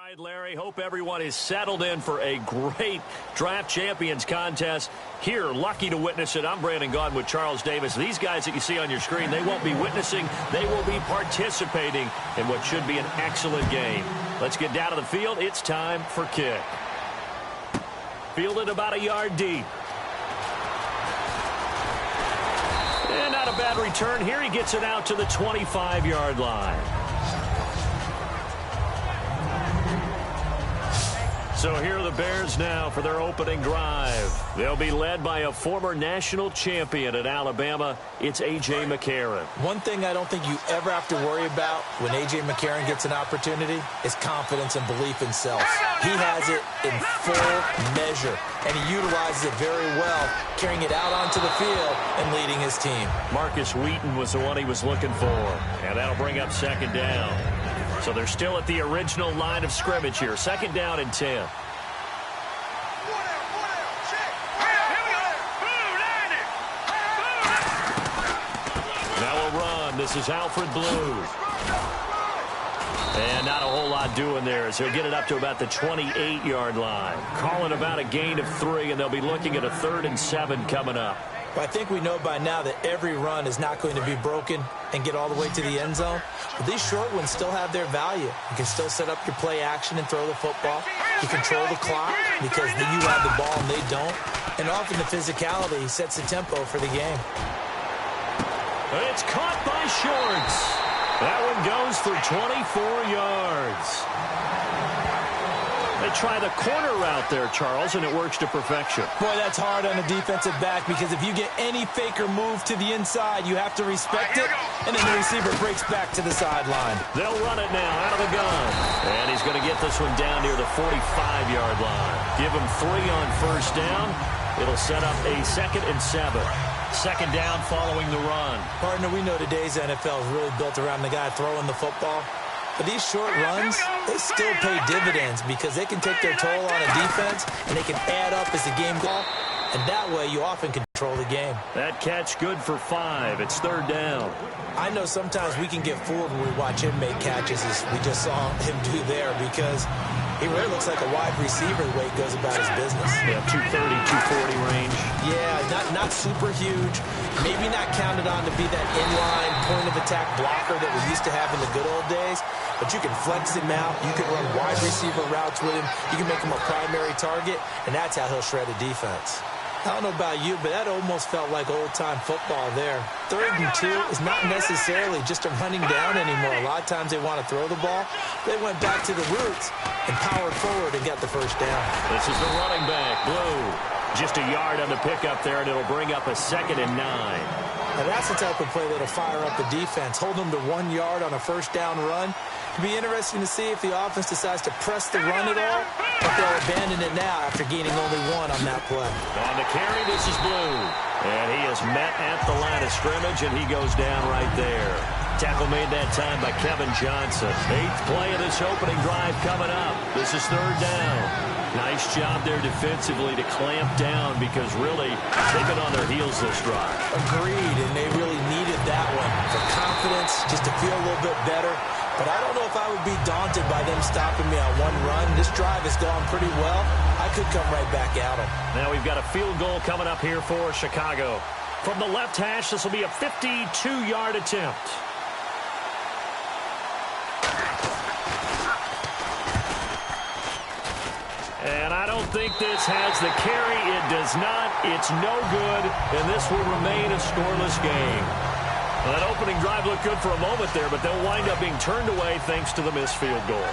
right, Larry, hope everyone is settled in for a great Draft Champions contest. Here, lucky to witness it, I'm Brandon Gaudin with Charles Davis. These guys that you see on your screen, they won't be witnessing, they will be participating in what should be an excellent game. Let's get down to the field. It's time for kick. Fielded about a yard deep. And not a bad return. Here he gets it out to the 25-yard line. So here are the Bears now for their opening drive. They'll be led by a former national champion at Alabama. It's A.J. McCarron. One thing I don't think you ever have to worry about when A.J. McCarron gets an opportunity is confidence and belief in self. He has it in full measure, and he utilizes it very well, carrying it out onto the field and leading his team. Marcus Wheaton was the one he was looking for, and that'll bring up second down. So they're still at the original line of scrimmage here. Second down and 10. Now a run. This is Alfred Blue. And not a whole lot doing there as he'll get it up to about the 28-yard line. Calling about a gain of 3, and they'll be looking at a 3rd and 7 coming up. Well, I think we know by now that every run is not going to be broken and get all the way to the end zone. But these short ones still have their value. You can still set up your play action and throw the football. You control the clock because you have the ball and they don't. And often the physicality sets the tempo for the game. It's caught by Shorts. That one goes for 24 yards. They try the corner route there, Charles, and it works to perfection. Boy, that's hard on a defensive back because if you get any fake or move to the inside, you have to respect it, and then the receiver breaks back to the sideline. They'll run it now out of the gun. And he's going to get this one down near the 45-yard line. Give him 3 on first down. It'll set up a 2nd and 7. Second down following the run. Partner, we know today's NFL is really built around the guy throwing the football. But these short runs, they still pay dividends because they can take their toll on a defense and they can add up as the game goes. And that way you often control the game. That catch good for 5. It's 3rd down. I know sometimes we can get fooled when we watch him make catches as we just saw him do there because he really looks like a wide receiver the way he goes about his business. Yeah, 230, 240 range. Yeah, not super huge. Maybe not counted on to be that inline point-of-attack blocker that we used to have in the good old days. But you can flex him out. You can run wide receiver routes with him. You can make him a primary target, and that's how he'll shred a defense. I don't know about you, but that almost felt like old-time football there. 3rd and 2 is not necessarily just a running down anymore. A lot of times they want to throw the ball. They went back to the roots and powered forward and got the first down. This is the running back, Blue. Just a yard on the pickup there, and it'll bring up a 2nd and 9. Now that's the type of play that'll fire up the defense. Hold them to 1 yard on a first down run. It'll be interesting to see if the offense decides to press the run at all, but they'll abandon it now after gaining only 1 on that play. On the carry, this is Blue. And he is met at the line of scrimmage, and he goes down right there. Tackle made that time by Kevin Johnson. 8th play of this opening drive coming up. This is 3rd down. Nice job there defensively to clamp down because really they've been on their heels this drive. Agreed, and they really needed that one for confidence, just to feel a little bit better. But I don't know if I would be daunted by them stopping me on 1 run. This drive has gone pretty well. I could come right back at them. Now we've got a field goal coming up here for Chicago. From the left hash, this will be a 52-yard attempt. And I don't think this has the carry. It does not. It's no good, and this will remain a scoreless game. Well, that opening drive looked good for a moment there, but they'll wind up being turned away thanks to the missed field goal.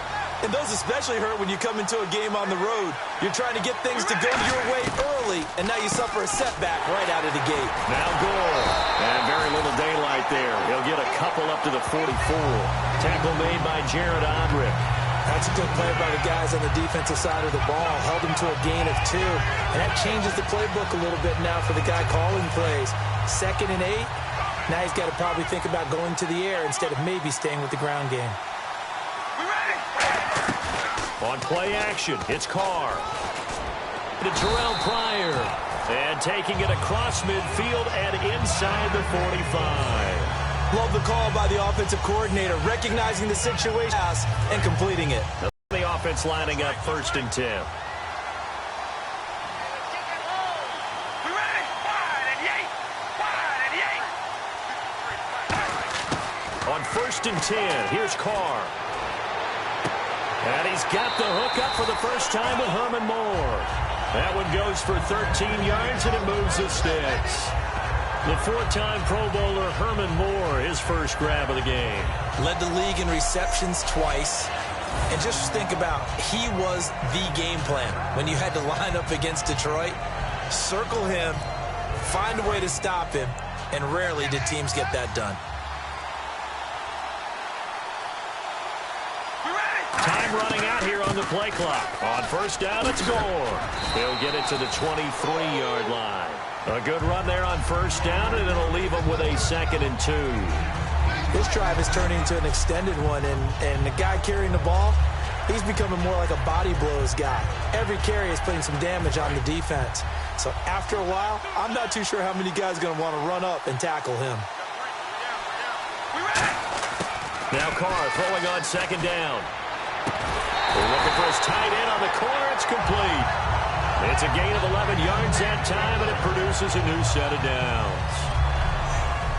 And those especially hurt when you come into a game on the road. You're trying to get things to go your way early, and now you suffer a setback right out of the gate. Now goal. And very little daylight there. He'll get a couple up to the 44. Tackle made by Jared Odrick. That's a good play by the guys on the defensive side of the ball. Held him to a gain of 2. And that changes the playbook a little bit now for the guy calling plays. 2nd and 8. Now he's got to probably think about going to the air instead of maybe staying with the ground game. On play action, it's Carr. To Terrell Pryor. And taking it across midfield and inside the 45. Love the call by the offensive coordinator, recognizing the situation and completing it. The offense lining up 1st and 10. On 1st and 10, here's Carr. And he's got the hook up for the first time with Herman Moore. That one goes for 13 yards, and it moves the sticks. The 4-time Pro Bowler Herman Moore, his first grab of the game. Led the league in receptions twice. And just think about, he was the game plan. When you had to line up against Detroit, circle him, find a way to stop him, and rarely did teams get that done. Time running out here on the play clock. On 1st down, it's Gore. He'll get it to the 23-yard line. A good run there on 1st down, and it'll leave him with a 2nd and 2. This drive is turning into an extended one, and the guy carrying the ball, he's becoming more like a body blows guy. Every carry is putting some damage on the defense. So after a while, I'm not too sure how many guys are going to want to run up and tackle him. Now Carr throwing on 2nd down. We're looking for his tight end on the corner. It's complete. It's a gain of 11 yards that time, and it produces a new set of downs.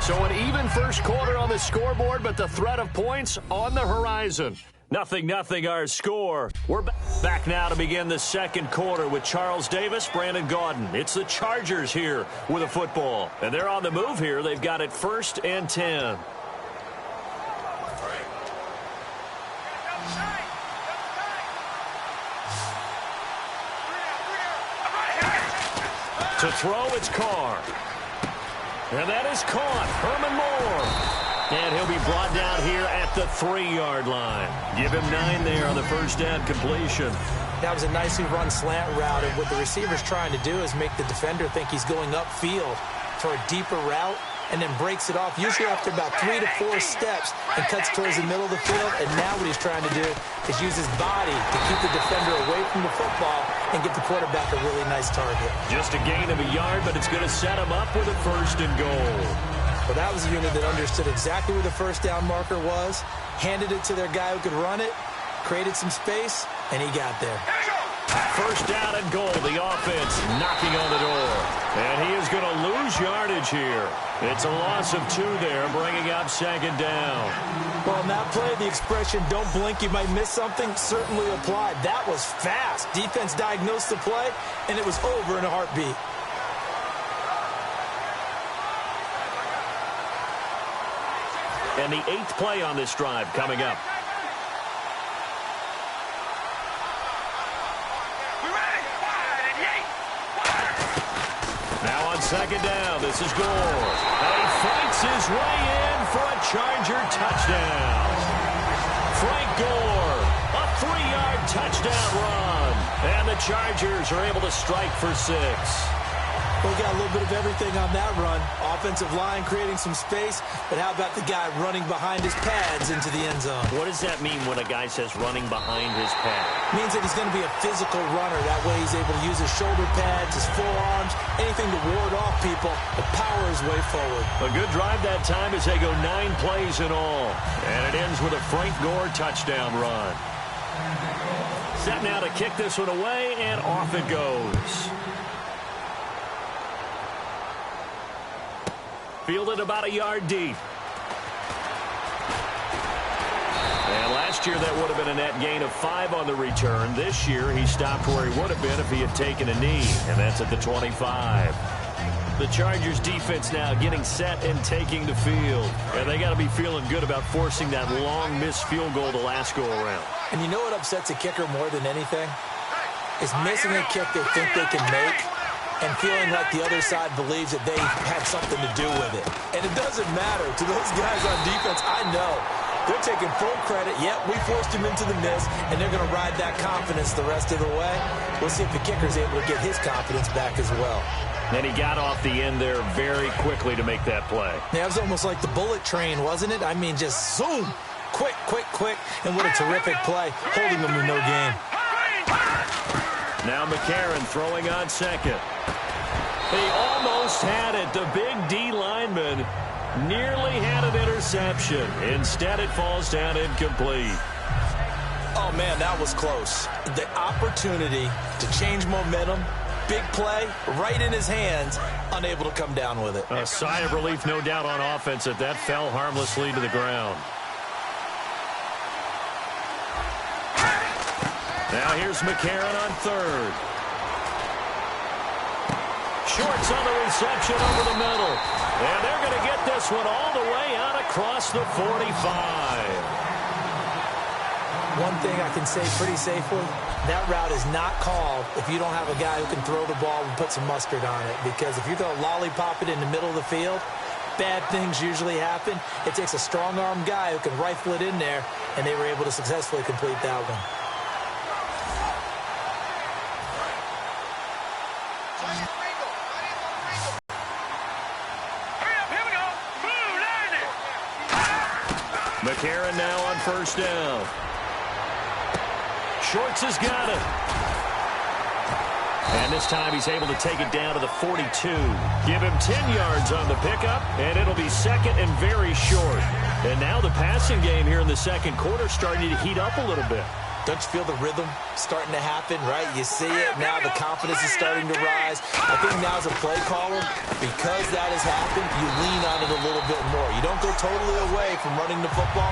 So an even first quarter on the scoreboard, but the threat of points on the horizon. 0-0 our score. We're back now to begin the 2nd quarter with Charles Davis, Brandon Gaudin. It's the Chargers here with a football. And they're on the move here. They've got it 1st and 10. To throw, it's Carr. And that is caught. Herman Moore. And he'll be brought down here at the 3-yard line. Give him 9 there on the 1st down completion. That was a nicely run slant route, and what the receiver's trying to do is make the defender think he's going upfield for a deeper route, and then breaks it off, usually after about 3 to 4 steps, and cuts towards the middle of the field. And now what he's trying to do is use his body to keep the defender away from the football and get the quarterback a really nice target. Just a gain of a yard, but it's going to set him up with a 1st and goal. Well, that was a unit that understood exactly where the 1st down marker was, handed it to their guy who could run it, created some space, and he got there. 1st down and goal. The offense knocking on the door. And he is going to lose yardage here. It's a loss of 2 there, bringing up 2nd down. Well, in that play, the expression, don't blink, you might miss something, certainly applied. That was fast. Defense diagnosed the play, and it was over in a heartbeat. And the 8th play on this drive coming up. Now on 2nd down, this is Gore. And he fights his way in for a Charger touchdown. Frank Gore, a 3-yard touchdown run. And the Chargers are able to strike for 6. We got a little bit of everything on that run. Offensive line creating some space, but how about the guy running behind his pads into the end zone? What does that mean when a guy says running behind his pad? Means that he's going to be a physical runner. That way he's able to use his shoulder pads, his forearms, anything to ward off people, but power his way forward. A good drive that time as they go 9 plays in all. And it ends with a Frank Gore touchdown run. Set now to kick this one away, and off it goes. Fielded about a yard deep. And last year that would have been a net gain of 5 on the return. This year he stopped where he would have been if he had taken a knee, and that's at the 25. The Chargers defense now getting set and taking the field. And they got to be feeling good about forcing that long missed field goal the last go around. And you know what upsets a kicker more than anything? Is missing a kick they think they can make and feeling like the other side believes that they had something to do with it. And it doesn't matter. To those guys on defense, I know. They're taking full credit. Yep, we forced him into the miss, and they're going to ride that confidence the rest of the way. We'll see if the kicker's able to get his confidence back as well. And he got off the end there very quickly to make that play. Yeah, it was almost like the bullet train, wasn't it? I mean, just zoom. Quick, quick, quick. And what a terrific play, holding them to no gain. Now McCarron throwing on 2nd. He almost had it. The big D lineman nearly had an interception. Instead, it falls down incomplete. Oh, Oh, man, that was close. The opportunity to change momentum, big play, right in his hands, unable to come down with it. A sigh of relief, no doubt, on offense that fell harmlessly to the ground. Now here's McCarron on third. Shorts on the reception over the middle. And they're going to get this one all the way out across the 45. One thing I can say pretty safely, that route is not called if you don't have a guy who can throw the ball and put some mustard on it. Because if you're going to lollipop it in the middle of the field, bad things usually happen. It takes a strong-arm guy who can rifle it in there, and they were able to successfully complete that one. McCarron now on first down. Shorts has got it. And this time he's able to take it down to the 42. Give him 10 yards on the pickup, and it'll be second and very short. And now the passing game here in the second quarter starting to heat up a little bit. Don't you feel the rhythm starting to happen, right? You see it. Now the confidence is starting to rise. I think now as a play caller, because that has happened, you lean on it a little bit more. You don't go totally away from running the football,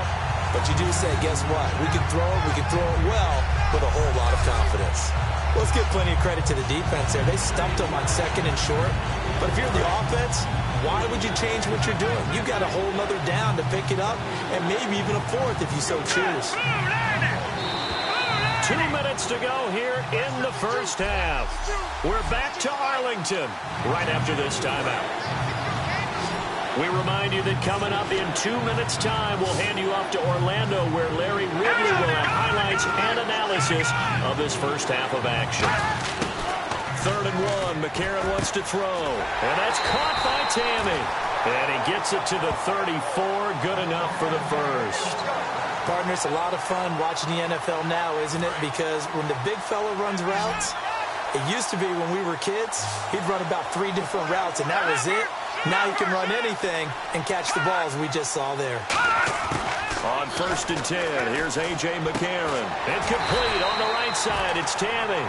but you do say, guess what? We can throw it. We can throw it well with a whole lot of confidence. Let's give plenty of credit to the defense there. They stumped them on second and short. But if you're the offense, why would you change what you're doing? You've got a whole nother down to pick it up, and maybe even a fourth if you so choose. 2 minutes to go here in the first half. We're back to Arlington right after this timeout. We remind you that coming up in 2 minutes' time, we'll hand you off to Orlando, where Larry Ridley will have highlights and analysis of this first half of action. 3rd and 1, McCarron wants to throw, and that's caught by Tammy. And he gets it to the 34, good enough for the first. Partner, it's a lot of fun watching the NFL now, isn't it? Because when the big fella runs routes, it used to be when we were kids, he'd run about 3 different routes, and that was it. Now he can run anything and catch the balls we just saw there. On 1st and 10, here's A.J. McCarron. Incomplete on the right side. It's Tammy.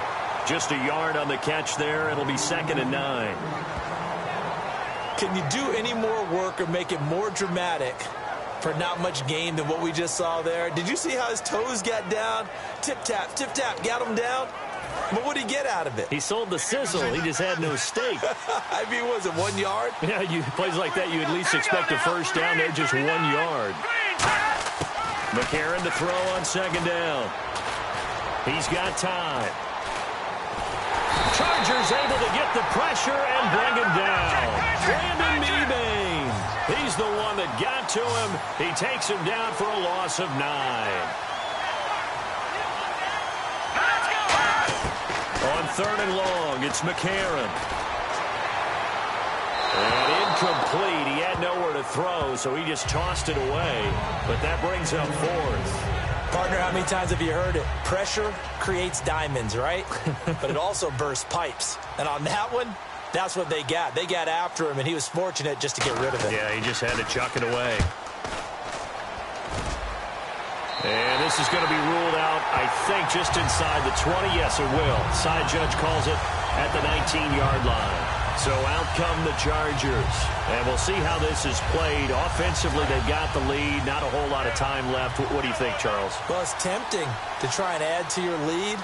Just a yard on the catch there. It'll be 2nd and 9. Can you do any more work or make it more dramatic for not much gain than what we just saw there? Did you see how his toes got down? Tip-tap, got him down. But what did he get out of it? He sold the sizzle. He just had no steak. I mean, was it 1 yard? Yeah, plays like that, you at least expect a first down. They're just 1 yard. McCarron to throw on 2nd down. He's got time. Chargers able to get the pressure and bring him down. Brandon Mebane. He's the one that got to him. He takes him down for a loss of 9. On 3rd and long, it's McCarron. And incomplete. He had nowhere to throw, so he just tossed it away. But that brings up 4th. Partner, how many times have you heard it? Pressure creates diamonds, right? But it also bursts pipes. And on that one, that's what they got. They got after him, and he was fortunate just to get rid of it. Yeah, he just had to chuck it away. And this is going to be ruled out, I think, just inside the 20. Yes, it will. Side judge calls it at the 19-yard line. So out come the Chargers. And we'll see how this is played. Offensively, they've got the lead. Not a whole lot of time left. What do you think, Charles? Well, it's tempting to try and add to your lead.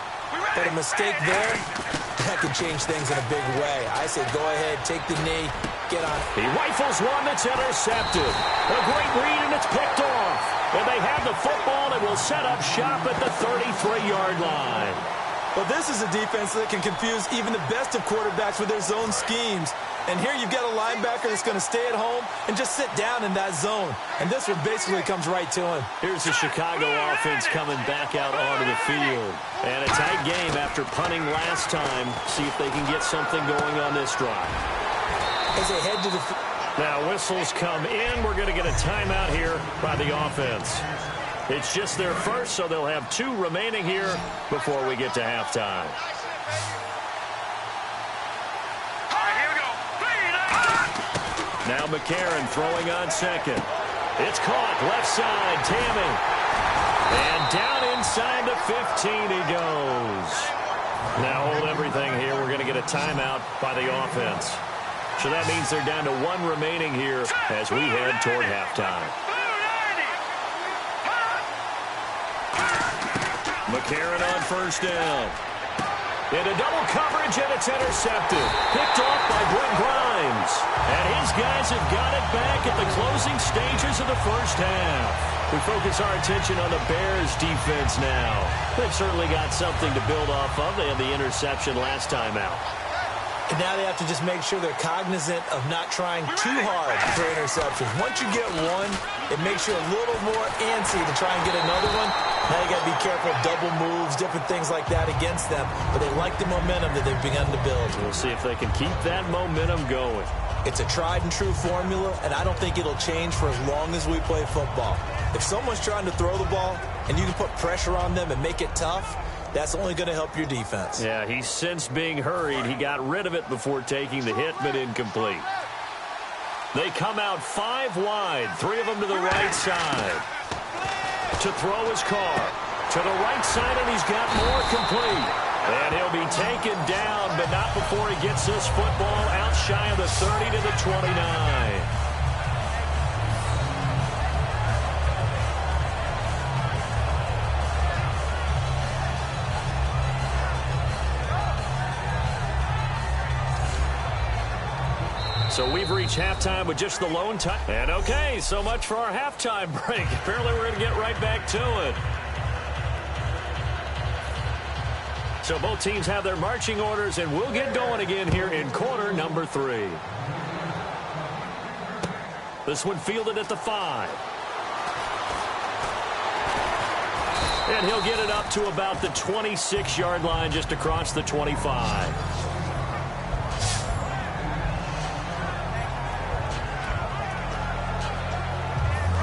But a mistake there, that could change things in a big way. I say go ahead, take the knee, get on it. He rifles one that's intercepted. A great read, and it's picked off. And they have the football and will set up shop at the 33-yard line. Well, this is a defense that can confuse even the best of quarterbacks with their zone schemes. And here you've got a linebacker that's going to stay at home and just sit down in that zone. And this one basically comes right to him. Here's the Chicago offense coming back out onto the field. And a tight game after punting last time. See if they can get something going on this drive. As they head to the... Now whistles come in. We're going to get a timeout here by the offense. It's just their first, so they'll have 2 remaining here before we get to halftime. Now McCarron throwing on 2nd. It's caught left side. Tammy. And down inside the 15 he goes. Now hold everything here. We're going to get a timeout by the offense. So that means they're down to one remaining here as we head toward halftime. McCarron on first down. Into double coverage, and it's intercepted. Picked off by Brent Grimes. And his guys have got it back at the closing stages of the first half. We focus our attention on the Bears' defense now. They've certainly got something to build off of. They had the interception last time out. And now they have to just make sure they're cognizant of not trying too hard for interceptions. Once you get one, it makes you a little more antsy to try and get another one. Now you got to be careful of double moves, different things like that against them. But they like the momentum that they've begun to build. We'll see if they can keep that momentum going. It's a tried-and-true formula, and I don't think it'll change for as long as we play football. If someone's trying to throw the ball and you can put pressure on them and make it tough, that's only going to help your defense. Yeah, he's since being hurried. He got rid of it before taking the hit, but incomplete. They come out 5 wide, 3 of them to the right side. To throw his car. To the right side, and he's got more complete. And he'll be taken down, but not before he gets this football out shy of the 30 to the 29. So we've reached halftime with just the lone time. And okay, so much for our halftime break. Apparently we're going to get right back to it. So both teams have their marching orders, and we'll get going again here in quarter number 3. This one fielded at the 5. And he'll get it up to about the 26-yard line, just across the 25.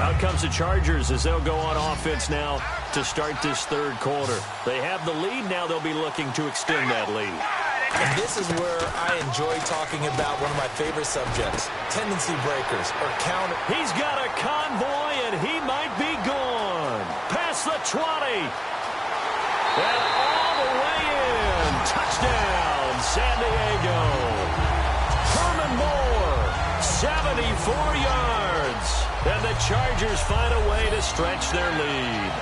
Out comes the Chargers as they'll go on offense now to start this third quarter. They have the lead. Now they'll be looking to extend that lead. And this is where I enjoy talking about one of my favorite subjects, tendency breakers or counter. He's got a convoy, and he might be gone. Past the 20. And all the way in. Touchdown, San Diego. Herman Moore, 74 yards. And the Chargers find a way to stretch their lead.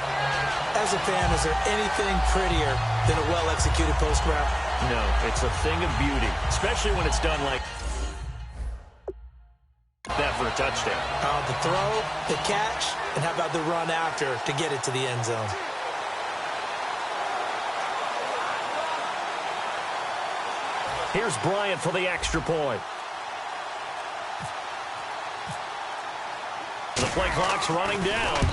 As a fan, is there anything prettier than a well-executed post route? No, it's a thing of beauty, especially when it's done like that for a touchdown. The throw, the catch, and how about the run after to get it to the end zone? Here's Bryant for the extra point. The play clock's running down.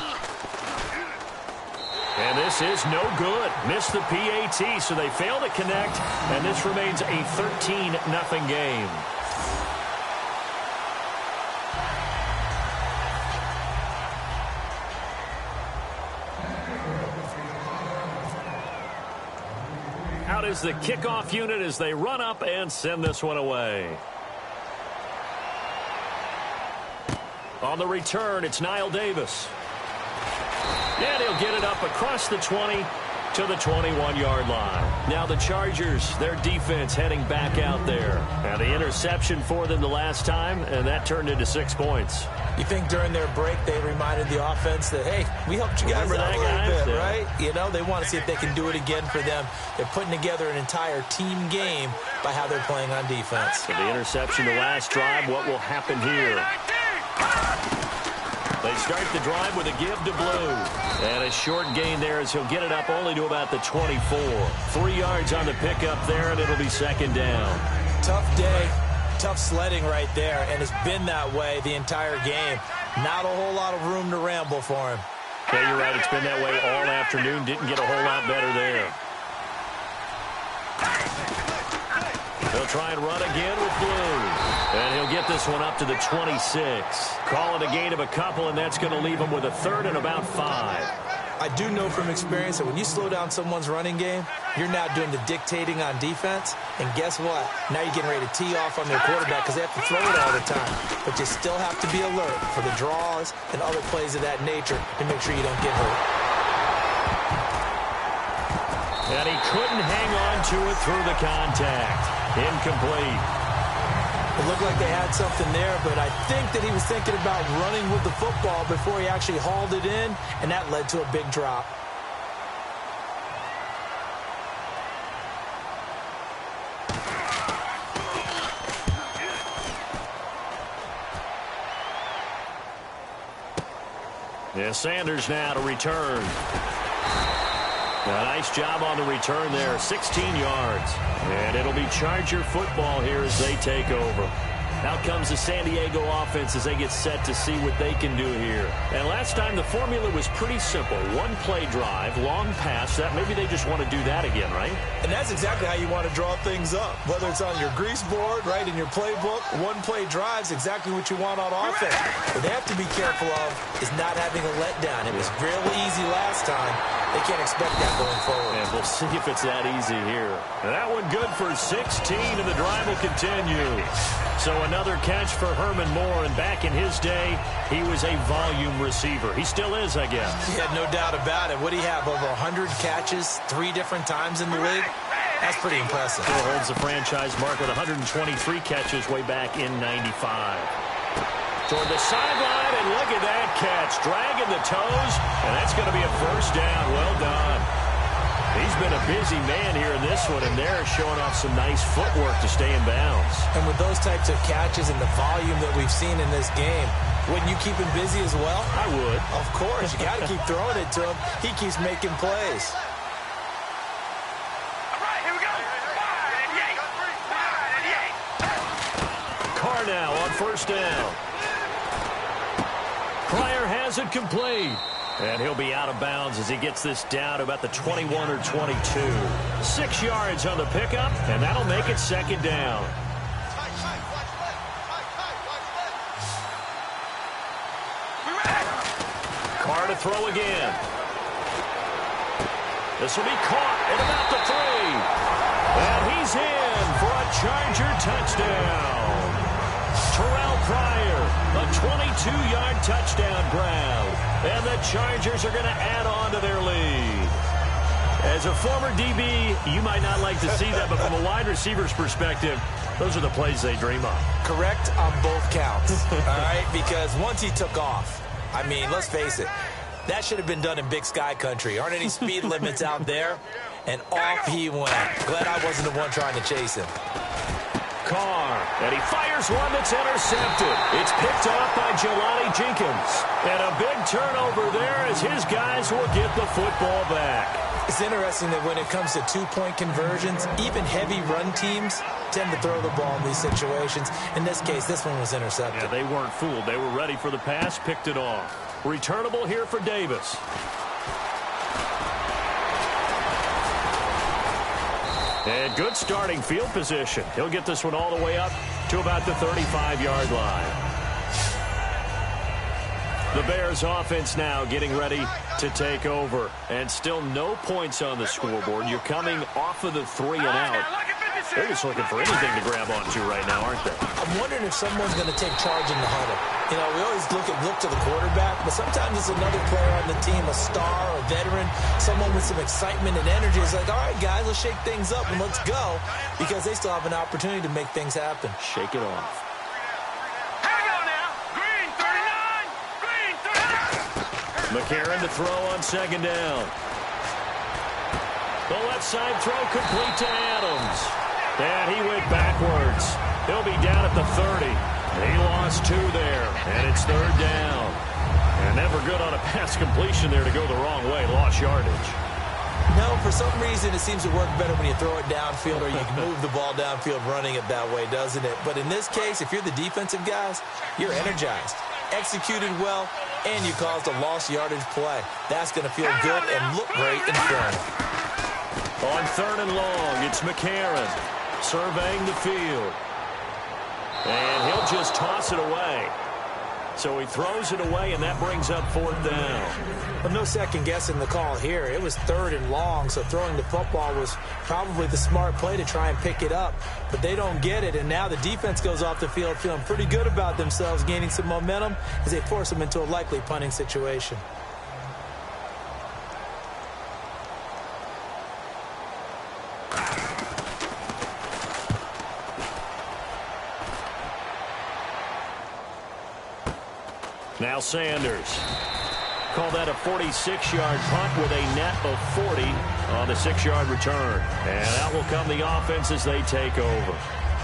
And this is no good. Missed the PAT, so they fail to connect, and this remains a 13-0 game. Out is the kickoff unit as they run up and send this one away. On the return, it's Niall Davis. And he'll get it up across the 20 to the 21-yard line. Now the Chargers, their defense heading back out there. Now the interception for them the last time, and that turned into 6 points. You think during their break they reminded the offense that, hey, we helped you guys out a little bit, right? You know, they want to see if they can do it again for them. They're putting together an entire team game by how they're playing on defense. So the interception the last drive, what will happen here? They start the drive with a give to Blue. And a short gain there as he'll get it up only to about the 24. 3 yards on the pickup there, and it'll be second down. Tough day, tough sledding right there, and it's been that way the entire game. Not a whole lot of room to ramble for him. Yeah, you're right. It's been that way all afternoon. Didn't get a whole lot better there. He'll try and run again with Blue. And he'll get this one up to the 26. Call it a gain of a couple, and that's going to leave him with a third and about 5. I do know from experience that when you slow down someone's running game, you're now doing the dictating on defense. And guess what? Now you're getting ready to tee off on their quarterback because they have to throw it all the time. But you still have to be alert for the draws and other plays of that nature to make sure you don't get hurt. And he couldn't hang on to it through the contact. Incomplete. It looked like they had something there, but I think that he was thinking about running with the football before he actually hauled it in, and that led to a big drop. Yeah, Sanders now to return. A nice job on the return there, 16 yards. And it'll be Charger football here as they take over. Out comes the San Diego offense as they get set to see what they can do here. And last time the formula was pretty simple. One play drive, long pass. That maybe they just want to do that again, right? And that's exactly how you want to draw things up. Whether it's on your grease board, right, in your playbook, one play drive's exactly what you want on offense. What they have to be careful of is not having a letdown. It was real easy last time. They can't expect that going forward. And we'll see if it's that easy here. That one good for 16, and the drive will continue. So another catch for Herman Moore, and back in his day, he was a volume receiver. He still is, I guess. Yeah, no doubt about it. What do you have, over 100 catches 3 different times in the league? That's pretty impressive. Still holds the franchise mark with 123 catches way back in '95. Toward the sideline, and look at that catch. Dragging the toes, and that's going to be a first down. Well done. He's been a busy man here in this one, and they're showing off some nice footwork to stay in bounds. And with those types of catches and the volume that we've seen in this game, wouldn't you keep him busy as well? I would. Of course. You got to keep throwing it to him. He keeps making plays. All right, here we go. 5 and 8. Carr now on first down. Pryor has it complete. And he'll be out of bounds as he gets this down to about the 21 or 22. 6 yards on the pickup, and that'll make it second down. Carr to throw again. This will be caught at about the 3. And he's in for a Charger touchdown. Terrell Pryor, a 22-yard touchdown grab. And the Chargers are going to add on to their lead. As a former DB, you might not like to see that, but from a wide receiver's perspective, those are the plays they dream of. Correct on both counts, all right? Because once he took off, I mean, let's face it, that should have been done in Big Sky country. Aren't any speed limits out there? And off he went. Glad I wasn't the one trying to chase him. Carr, and he fires one that's intercepted. It's picked off by Jelani Jenkins. And a big turnover there as his guys will get the football back. It's interesting that when it comes to two-point conversions, even heavy run teams tend to throw the ball in these situations. In this case, this one was intercepted. Yeah, they weren't fooled. They were ready for the pass, picked it off. Returnable here for Davis. And good starting field position. He'll get this one all the way up to about the 35-yard line. The Bears offense now getting ready to take over. And still no points on the scoreboard. You're coming off of the 3 and out. They're just looking for anything to grab onto right now, aren't they? I'm wondering if someone's going to take charge in the huddle. You know, we always look to the quarterback, but sometimes it's another player on the team, a star, a veteran, someone with some excitement and energy. It's like, all right, guys, let's shake things up and let's go, because they still have an opportunity to make things happen. Shake it off. Hang on now. Green 39. Green 39. McCarron to throw on second down. The left side throw complete to Adams. And he went backwards. He'll be down at the 30. He lost 2 there, and it's third down. And never good on a pass completion there to go the wrong way. Lost yardage. No, for some reason it seems to work better when you throw it downfield or you can move the ball downfield running it that way, doesn't it? But in this case, if you're the defensive guys, you're energized, executed well, and you caused a lost yardage play. That's going to feel good and look great in film. On third and long, it's McCarron surveying the field. And he'll just toss it away. So he throws it away, and that brings up fourth down. But no second guessing the call here. It was third and long, so throwing the football was probably the smart play to try and pick it up. But they don't get it, and now the defense goes off the field feeling pretty good about themselves, gaining some momentum as they force them into a likely punting situation. Now Sanders. Call that a 46-yard punt with a net of 40 on the 6-yard return. And out will come the offense as they take over.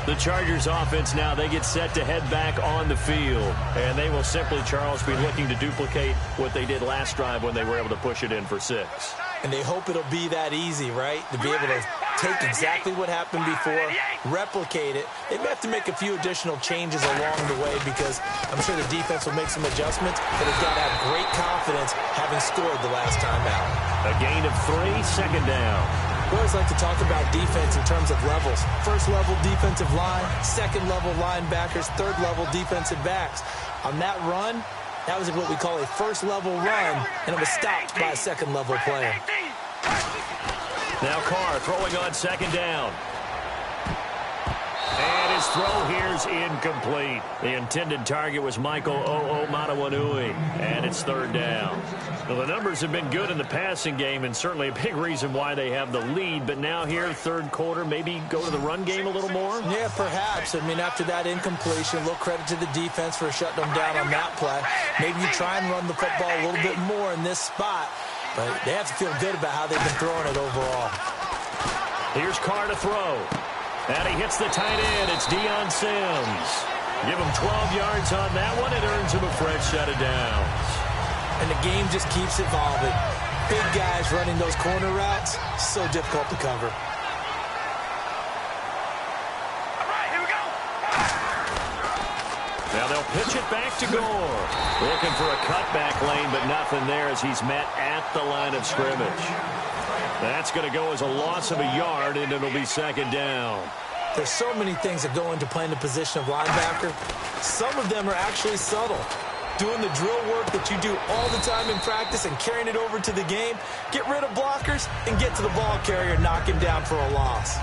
The Chargers offense now, they get set to head back on the field. And they will simply, Charles, be looking to duplicate what they did last drive when they were able to push it in for 6. And they hope it'll be that easy, right? To be able to take exactly what happened before, replicate it. They may have to make a few additional changes along the way because I'm sure the defense will make some adjustments, but they've got to have great confidence having scored the last time out. A gain of 3, second down. We always like to talk about defense in terms of levels. First level defensive line, second level linebackers, third level defensive backs. On that run, that was what we call a first level run, and it was stopped by a second level player. Now Carr throwing on second down. And his throw here's incomplete. The intended target was Michael Matawanui, and it's third down. Well, the numbers have been good in the passing game, and certainly a big reason why they have the lead. But now here, third quarter, maybe go to the run game a little more? Yeah, perhaps. I mean, after that incompletion, a little credit to the defense for shutting them down on that play. Maybe you try and run the football a little bit more in this spot. But they have to feel good about how they've been throwing it overall. Here's Carr to throw. And he hits the tight end. It's Deion Sims. Give him 12 yards on that one. It earns him a fresh set of downs. And the game just keeps evolving. Big guys running those corner routes, so difficult to cover. All right, here we go. Now they'll pitch it back to Gore. Looking for a cutback lane, but nothing there as he's met at the line of scrimmage. That's going to go as a loss of a yard, and it'll be second down. There's so many things that go into playing the position of linebacker. Some of them are actually subtle. Doing the drill work that you do all the time in practice and carrying it over to the game. Get rid of blockers and get to the ball carrier and knock him down for a loss.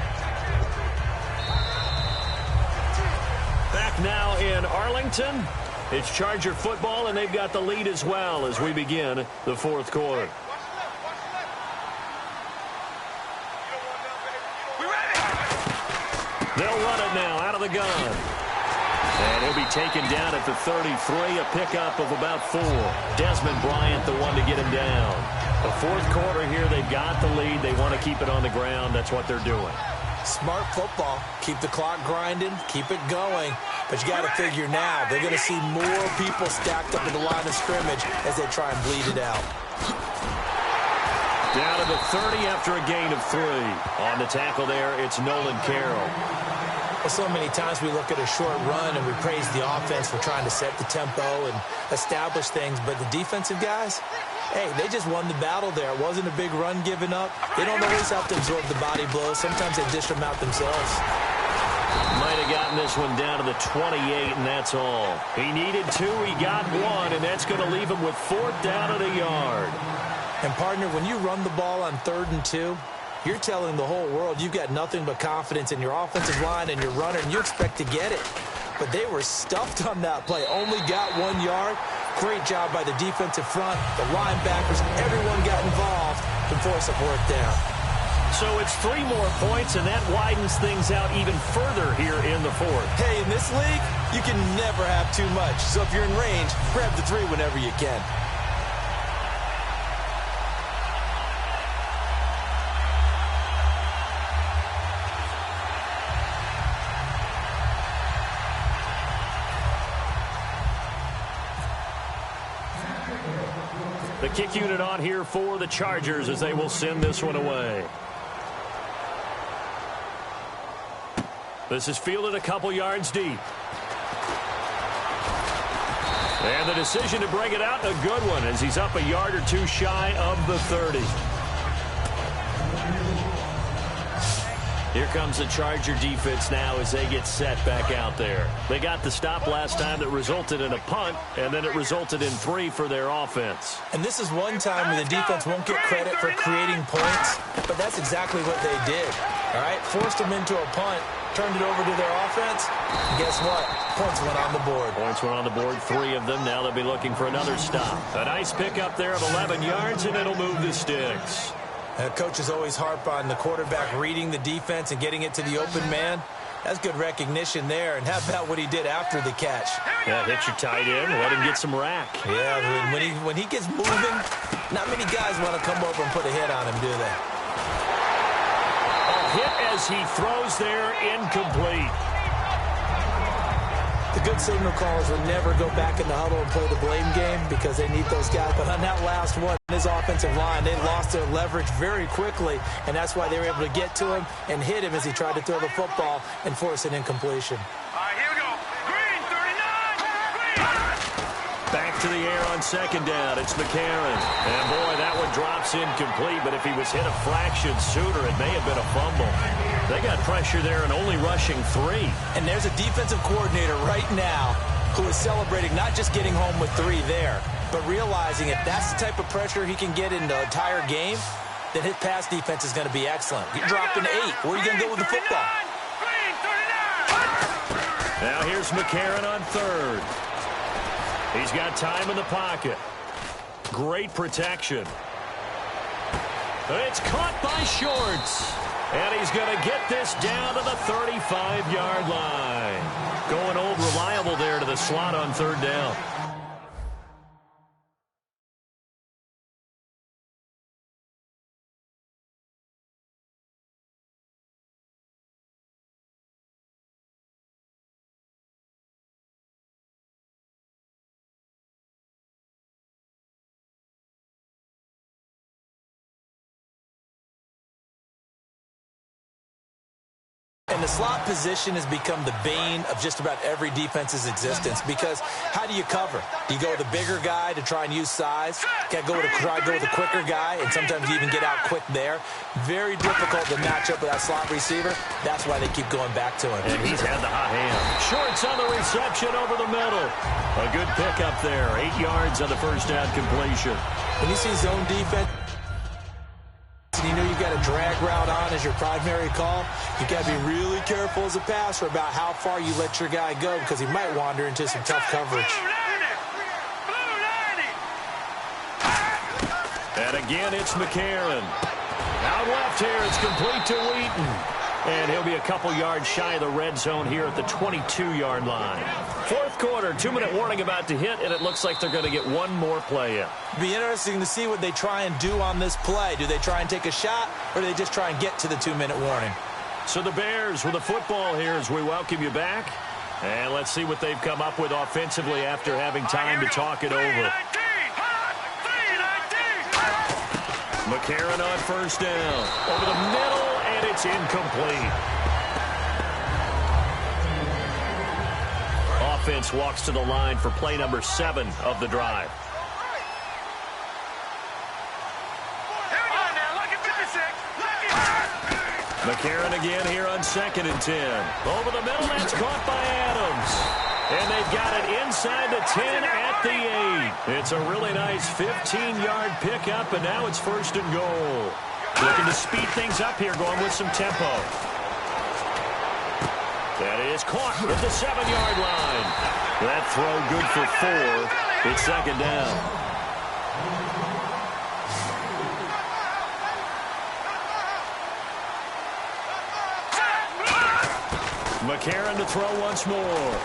Back now in Arlington. It's Charger football, and they've got the lead as well as we begin the fourth quarter. They'll run it now out of the gun. And he'll be taken down at the 33, a pickup of about 4. Desmond Bryant, the one to get him down. The fourth quarter here, they've got the lead. They want to keep it on the ground. That's what they're doing. Smart football. Keep the clock grinding. Keep it going. But you got to figure now, they're going to see more people stacked up at the line of scrimmage as they try and bleed it out. Down to the 30 after a gain of 3. On the tackle there, it's Nolan Carroll. Well, so many times we look at a short run and we praise the offense for trying to set the tempo and establish things, but the defensive guys, hey, they just won the battle there. It wasn't a big run given up. They don't always have to absorb the body blows. Sometimes they dish them out themselves. Might have gotten this one down to the 28, and that's all. He needed 2, he got 1, and that's going to leave him with 4th down at a yard. And, partner, when you run the ball on 3rd and 2, you're telling the whole world you've got nothing but confidence in your offensive line and your runner, and you expect to get it. But they were stuffed on that play. Only got 1 yard. Great job by the defensive front. The linebackers, everyone got involved to force a 4th down. So it's 3 more points, and that widens things out even further here in the 4th. Hey, in this league, you can never have too much. So if you're in range, grab the 3 whenever you can. The kick unit on here for the Chargers as they will send this one away. This is fielded a couple yards deep. And the decision to bring it out, a good one, as he's up a yard or 2 shy of the 30. Here comes the Charger defense now as they get set back out there. They got the stop last time that resulted in a punt, and then it resulted in 3 for their offense. And this is one time when the defense won't get credit for creating points, but that's exactly what they did. All right, forced them into a punt, turned it over to their offense, and guess what? Points went on the board. Points went on the board, 3 of them. Now they'll be looking for another stop. A nice pickup there of 11 yards, and it'll move the sticks. Coaches always harp on the quarterback reading the defense and getting it to the open man. That's good recognition there. And how about what he did after the catch? Yeah, hit your tight end, let him get some rack. Yeah, when he gets moving, not many guys want to come over and put a hit on him, do they? A hit as he throws there, incomplete. The good signal callers would never go back in the huddle and play the blame game because they need those guys. But on that last one, his offensive line, they lost their leverage very quickly, and that's why they were able to get to him and hit him as he tried to throw the football and force an incompletion. All right, here we go. Green, 39. Green. Back to the air on second down. It's McCarron. And, boy, that one drops incomplete, but if he was hit a fraction sooner, it may have been a fumble. They got pressure there and only rushing 3. And there's a defensive coordinator right now who is celebrating not just getting home with 3 there, but realizing if that's the type of pressure he can get in the entire game, then his pass defense is going to be excellent. You're dropping 8. Where are you going to go with the football? Green, 39. Now here's McCarron on third. He's got time in the pocket. Great protection. It's caught by Shorts. And he's going to get this down to the 35-yard line. Going old reliable there to the slot on third down. And the slot position has become the bane of just about every defense's existence because how do you cover? Do you go with a bigger guy to try and use size? Can't go with try to go with a quicker guy, and sometimes you even get out quick there. Very difficult to match up with that slot receiver. That's why they keep going back to him. And he's had the hot hand. Shorts on the reception over the middle. A good pickup there. 8 yards on the first down completion. When you see zone defense, and you know you got a drag route on as your primary call, you got to be really careful as a passer about how far you let your guy go because he might wander into some tough coverage. And again, it's McCarron. Out left here, it's complete to Wheaton. And he'll be a couple yards shy of the red zone here at the 22-yard line. Fourth quarter, 2-minute warning about to hit, and it looks like they're going to get one more play in. It'll be interesting to see what they try and do on this play. Do they try and take a shot, or do they just try and get to the 2-minute warning? So the Bears with the football here as we welcome you back. And let's see what they've come up with offensively after having time to talk it over. McCarron on first down. Over the middle, and it's incomplete. Offense walks to the line for play number 7 of the drive. McCarron again here on 2nd and 10. Over the middle, that's caught by Adams. And they've got it inside the 10 at the 8. It's a really nice 15-yard pickup, and now it's 1st and goal. Looking to speed things up here, going with some tempo. That is caught at the 7-yard line. That throw good for 4. It's 2nd down. McCarron to throw once more.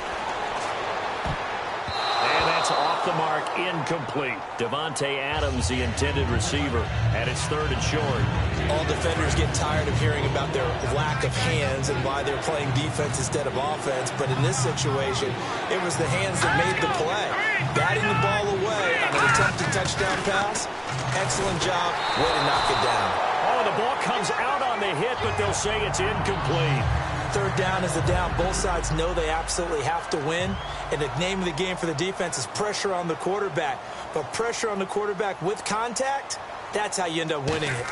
And that's off the mark, incomplete. Davante Adams, the intended receiver, and it's 3rd and short. All defenders get tired of hearing about their lack of hands and why they're playing defense instead of offense. But in this situation, it was the hands that made the play. Batting the ball away on an attempted touchdown pass. Excellent job. Way to knock it down. Oh, the ball comes out on the hit, but they'll say it's incomplete. 3rd down is the down. Both sides know they absolutely have to win. And the name of the game for the defense is pressure on the quarterback. But pressure on the quarterback with contact, that's how you end up winning it.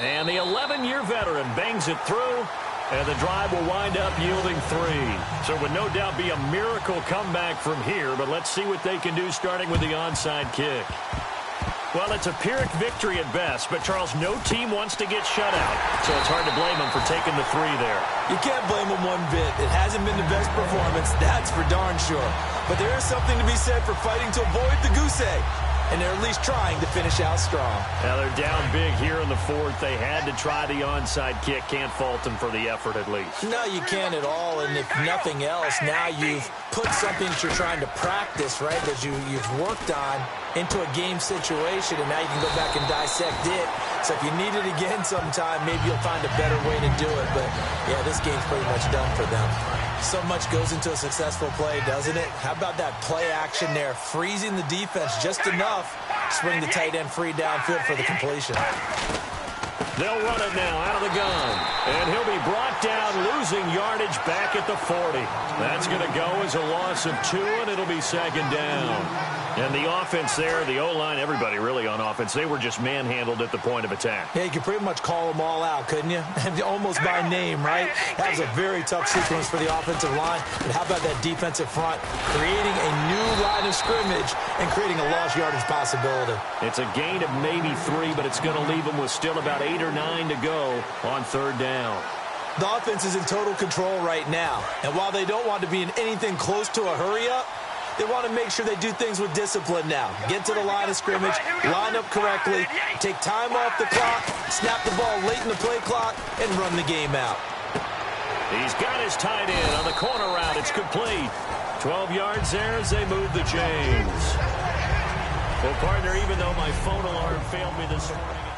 And the 11-year veteran bangs it through, and the drive will wind up yielding 3. So it would no doubt be a miracle comeback from here, but let's see what they can do starting with the onside kick. Well, it's a Pyrrhic victory at best, but, Charles, no team wants to get shut out, so it's hard to blame them for taking the 3 there. You can't blame them one bit. It hasn't been the best performance, that's for darn sure. But there is something to be said for fighting to avoid the goose egg. and they're at least trying to finish out strong. Now they're down big here in the fourth. They had to try the onside kick. Can't fault them for the effort at least. No, you can't at all, and if nothing else, now you've put something that you're trying to practice, right, that you've worked on into a game situation, and now you can go back and dissect it. So if you need it again sometime, maybe you'll find a better way to do it. But, yeah, this game's pretty much done for them. So much goes into a successful play, doesn't it? How about that play action there, freezing the defense just enough to swing the tight end free downfield for the completion. They'll run it now out of the gun. And he'll be brought down, losing yardage back at the 40. That's going to go as a loss of 2, and it'll be second down. And the offense there, the O-line, everybody really on offense, they were just manhandled at the point of attack. Yeah, you could pretty much call them all out, couldn't you? Almost by name, right? That was a very tough sequence for the offensive line. And how about that defensive front creating a new line of scrimmage and creating a lost yardage possibility? It's a gain of maybe 3, but it's going to leave them with still about 8 or 9 to go on third down. The offense is in total control right now. And while they don't want to be in anything close to a hurry-up, they want to make sure they do things with discipline now. Get to the line of scrimmage, line up correctly, take time off the clock, snap the ball late in the play clock, and run the game out. He's got his tight end on the corner route. It's complete. 12 yards there as they move the chains. Well, partner, even though my phone alarm failed me this morning...